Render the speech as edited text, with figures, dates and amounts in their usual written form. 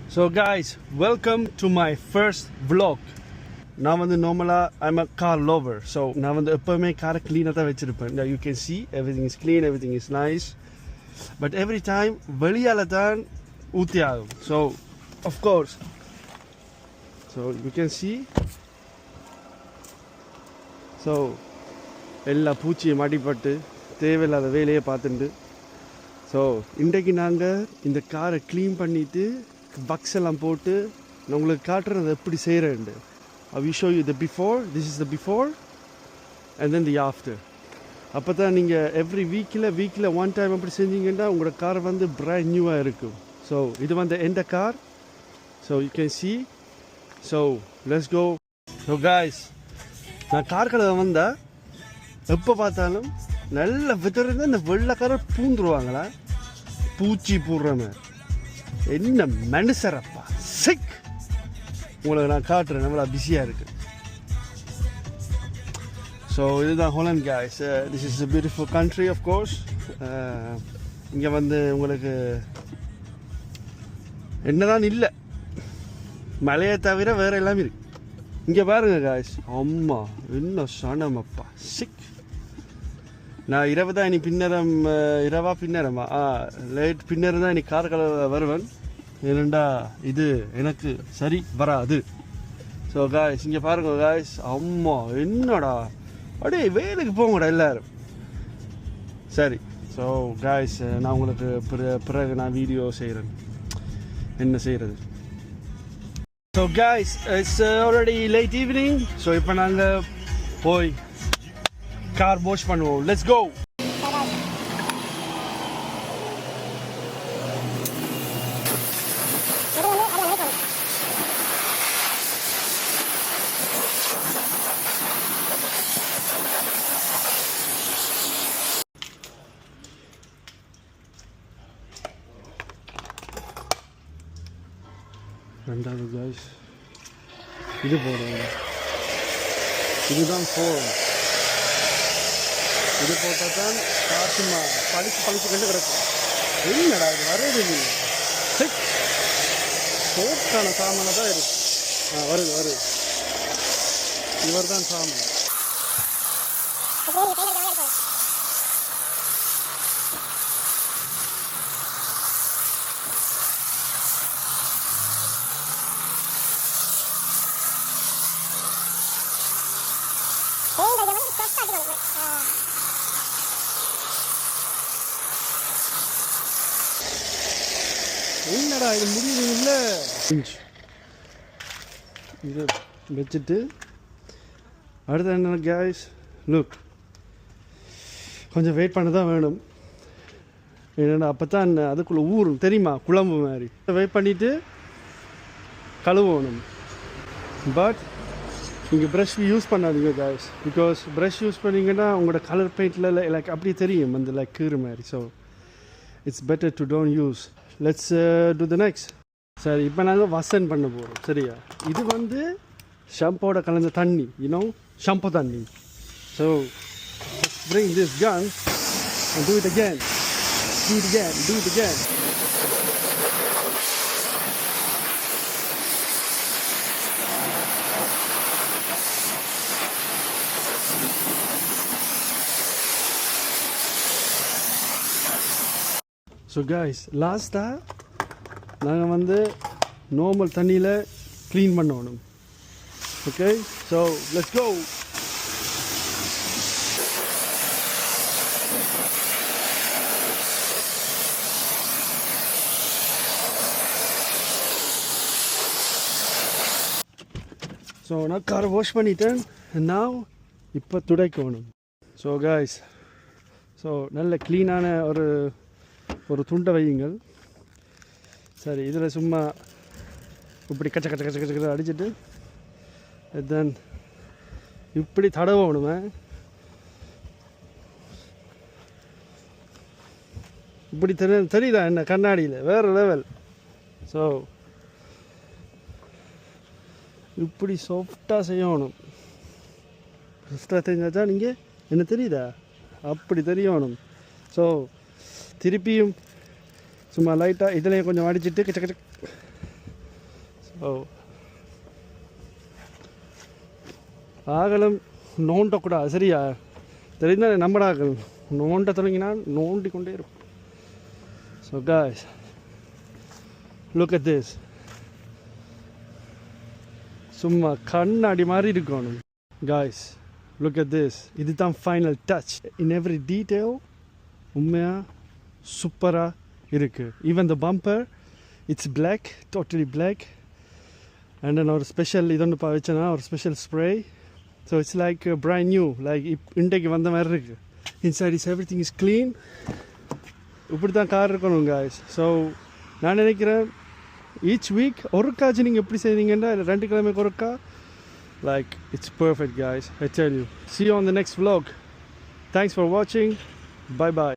So guys, welcome to my first vlog. நான் வந்து நார்மலாக I'm a car lover. So நான் வந்து எப்போவுமே காரை க்ளீனாக தான் வச்சுருப்பேன். Now you can see everything is clean, everything is nice. But every time வெளியால் தான் ஊற்றி ஆகும். So of course, so you can see. So எல்லா பூச்சியை மாட்டிப்பட்டு தேவையில்லாத வேலையை பார்த்துட்டு ஸோ இன்றைக்கு நாங்கள் இந்த காரை க்ளீன் பண்ணிவிட்டு பக்ஸ் எல்லாம் போட்டு நான் உங்களுக்கு காட்டுறது எப்படி செய்கிறேன்ட்டு. I will show you the before. This is the before and then the after. அப்போ தான் நீங்கள் எவ்ரி வீக்கில் ஒன் டைம் அப்படி செஞ்சீங்கன்னா உங்களோட கார் வந்து பிராண்ட் நியூவாக இருக்கும். ஸோ இது வந்து எந்த car. So you can see. So let's go. So guys, நான் கார் கடை வந்தால் எப்போ பார்த்தாலும் நல்ல விதறது இந்த வெள்ளைக்கார பூந்துருவாங்களா பூச்சி போடுற மாதிரி. என்ன மனுஷரப்பா சிக். உங்களுக்கு நான் காட்டுறேன், நம்மளா பிஸியாக இருக்கு. ஸோ இதுதான் Holland guys. This is a beautiful country of course. இங்கே வந்து உங்களுக்கு என்னதான் இல்லை, மழையை தவிர வேறு எல்லாமே இருக்கு. இங்கே பாருங்க காய்ஸ், அம்மா என்ன சனமப்பா சிக். நான் இரவு தான் இனி பின்னரம், இரவா பின்னரமா லேட் பின்னரம் தான் இனி கார் கலர் வருவேன். ஏனண்டா இது எனக்கு சரி வராது. ஸோ காய்ஸ் இங்கே பாருங்க காய்ஸ், அம்மா என்னடா அப்படியே வேலைக்கு போங்கடா எல்லாரும். சரி, ஸோ காய்ஸ் நான் உங்களுக்கு பிறகு நான் வீடியோ செய்கிறேன் என்ன செய்கிறது. So guys it's already late evening. So இப்போ நாங்கள் போய் கார் வாஷ் பண்ணுவோம். Let's go. ரெண்டாவது காய்ஸ் இது போடுறாங்க, இதுதான் ஃபோன். இது போட்டால் தான் காசுமா பழிச்சு கண்டு கிடக்கும். என்னடா இது வரது இல்லை, சோப்புக்கான சாமானை தான் இருக்கு. வருது இவர் தான் சாமான். என்னடா இது முடியுது இல்லை. இதை வச்சுட்டு அடுத்த என்ன கேஸ், லுக் கொஞ்சம் வெயிட் பண்ண தான் வேணும். என்னடா அப்போ தான் அதுக்குள்ளே ஊறும் தெரியுமா, குழம்பு மாதிரி. வெயிட் பண்ணிவிட்டு கழுவணும். பட் நீங்கள் ப்ரஷ் யூஸ் பண்ணாதீங்க கேஸ், பிகாஸ் ப்ரஷ் யூஸ் பண்ணிங்கன்னா உங்களோட கலர் பெயிண்டில் லைக் அப்படியே தெரியும் அந்த லைக் கீறு மாதிரி. So it's better to don't use. Let's to the next. சரி, இப்போ நாங்கள் வசன் பண்ண போகிறோம். சரியா, இது வந்து ஷாம்போட கலந்த தண்ணி, யூனோ ஷாம்போ தண்ணி. So bring this gun and do it again. Do it again. So guys லாஸ்ட்டாக நாங்கள் வந்து நார்மல் தண்ணியில் க்ளீன் பண்ணணும். Okay, so let's go. So நான் காரை வாஷ் பண்ணிட்டேன். நான் இப்போ துடைக்கணும். ஸோ காய்ஸ், ஸோ நல்ல க்ளீனான ஒரு துண்டை வையுங்கள். சரி, இதில் சும்மா இப்படி கச்ச கச்ச கச்ச கச்ச அடிச்சுட்டு தென் இப்படி தடவணுமே. இப்படி தெரியுதா என்ன கண்ணாடியில் வேறு லெவல். ஸோ இப்படி சாஃப்டாக செய்யணும். சாஃப்டாக தெரிஞ்சாச்சா நீங்கள் என்ன தெரியுதா, அப்படி தெரியணும். ஸோ திருப்பியும் சும்மா லைட்டாக இதுலேயும் கொஞ்சம் அடிச்சுட்டு கிச்ச கிச்ச ஓ ஆகலம் நோண்டக்கூடாது சரியா தெரிந்தானே நம்மடாக்கள் நோண்ட தொடங்கினா நோண்டி கொண்டே இருக்கும். So guys look at this சும்மா கண்ணாடி மாதிரி இருக்கணும். guys look at this இதுதான் final touch in every detail உண்மையாக சூப்பராக இருக்குது. Even the bumper it's black totally black and then ஒரு ஸ்பெஷல் இதொன்று வச்சேன்னா ஒரு special spray. So it's like brand new like இன்றைக்கு வந்த மாதிரி இருக்குது. inside is everything is clean. இப்படி தான் கார் இருக்கணும் guys. ஸோ நான் நினைக்கிறேன் ஈச் வீக் ஒருக்காச்சு நீங்கள் எப்படி செய்வீங்கன்னா 2 கிழமைக்கு ஒருக்கா like it's perfect guys, I tell you. See you on the next vlog. Thanks for watching. Bye bye.